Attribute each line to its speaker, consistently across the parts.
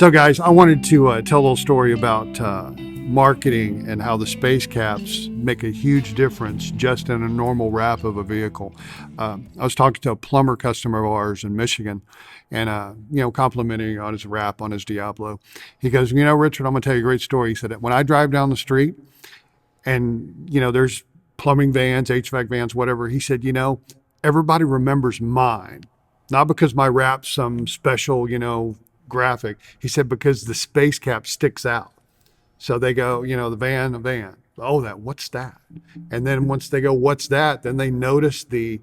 Speaker 1: So guys, I wanted to tell a little story about marketing and how the Spacekaps make a huge difference just in a normal wrap of a vehicle. I was talking to a plumber customer of ours in Michigan and, complimenting on his wrap on his Diablo. He goes, Richard, I'm going to tell you a great story. He said, when I drive down the street and, there's plumbing vans, HVAC vans, whatever, he said, everybody remembers mine. Not because my wrap's some special, graphic. He said, because the Spacekap sticks out. So they go, the van. Oh, what's that? And then once they go, what's that? Then they notice the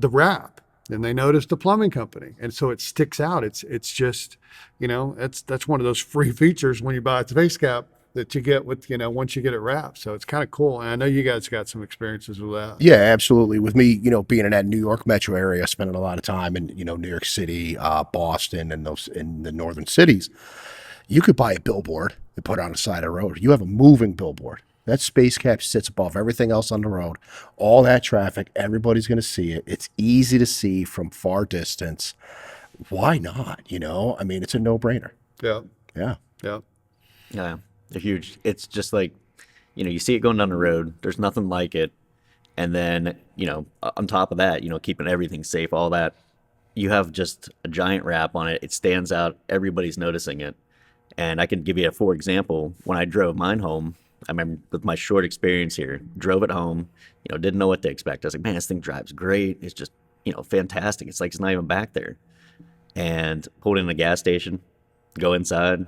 Speaker 1: wrap, and they notice the plumbing company. And so it sticks out. It's just, that's one of those free features when you buy a Spacekap that you get with, once you get it wrapped. So it's kind of cool. And I know you guys got some experiences with that.
Speaker 2: Yeah, absolutely. With me, being in that New York metro area, spending a lot of time in, New York City, Boston, and those in the northern cities, you could buy a billboard and put it on the side of the road. You have a moving billboard. That Spacekap sits above everything else on the road. All that traffic, everybody's going to see it. It's easy to see from far distance. Why not? I mean, it's a no-brainer.
Speaker 1: Yeah.
Speaker 2: Yeah.
Speaker 1: Yeah.
Speaker 3: Yeah, they're huge. It's just like, you see it going down the road. There's nothing like it. And then, on top of that, keeping everything safe, all that, you have just a giant wrap on it. It stands out. Everybody's noticing it. And I can give you a for example. When I drove mine home, I remember with my short experience here, drove it home, didn't know what to expect. I was like, man, this thing drives great. It's just, fantastic. It's like it's not even back there. And pulled in a gas station, go inside,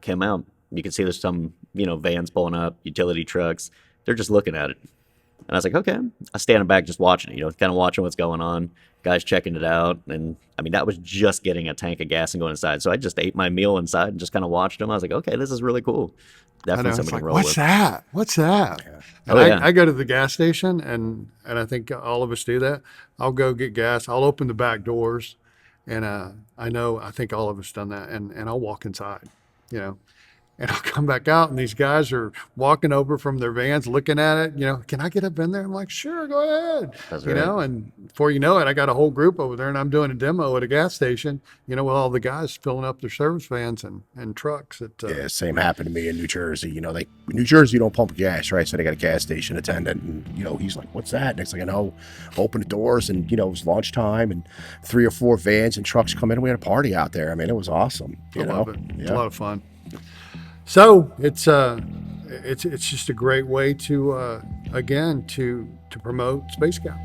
Speaker 3: came out. You can see there's some, vans pulling up, utility trucks. They're just looking at it. And I was like, okay. I standing back just watching it, kind of watching what's going on. Guys checking it out. And I mean, that was just getting a tank of gas and going inside. So I just ate my meal inside and just kind of watched them. I was like, okay, this is really cool. Definitely something to roll
Speaker 1: what's
Speaker 3: with.
Speaker 1: that? What's that? Yeah. And I go to the gas station and I think all of us do that. I'll go get gas. I'll open the back doors. And I think all of us done that. And I'll walk inside, and I'll come back out and these guys are walking over from their vans looking at it, can I get up in there? I'm like, sure, go ahead.
Speaker 3: That's right.
Speaker 1: And before you know it, I got a whole group over there and I'm doing a demo at a gas station, with all the guys filling up their service vans and trucks.
Speaker 2: Yeah, same happened to me in New Jersey. New Jersey, you don't pump gas, right? So they got a gas station attendant and, he's like, what's that? Next thing I know, open the doors and, it was lunchtime and 3 or 4 vans and trucks come in and we had a party out there. I mean, it was awesome.
Speaker 1: I love it. It's a lot of fun. So it's just a great way to again to promote Spacekap.